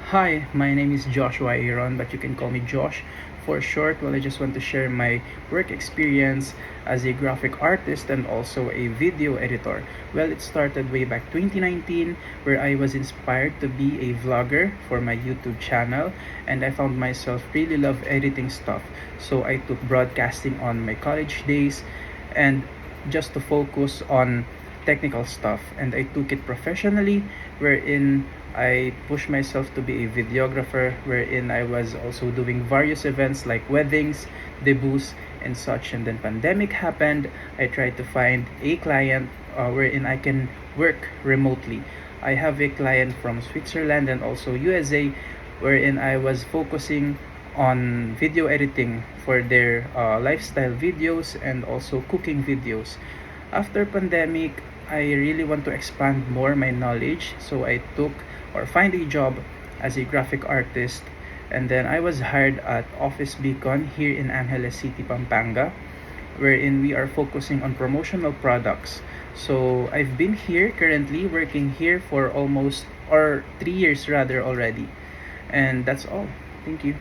Hi, my name is Joshua Aaron, but you can call me Josh for short. Well, I just want to share my work experience as a graphic artist and also a video editor. Well, it started way back 2019 where I was inspired to be a vlogger for my YouTube channel, and I found myself really love editing stuff. So I took broadcasting on my college days and just to focus on technical stuff, and I took it professionally, wherein I pushed myself to be a videographer, wherein I was also doing various events like weddings, debuts, and such. And then pandemic happened. I tried to find a client wherein I can work remotely. I have a client from Switzerland and also USA, wherein I was focusing on video editing for their lifestyle videos and also cooking videos. After pandemic, I really want to expand more my knowledge, so I took or find a job as a graphic artist, and then I was hired at Office Beacon here in Angeles City, Pampanga, wherein we are focusing on promotional products. So I've been here currently working here for almost or 3 years rather already. And that's all. Thank you.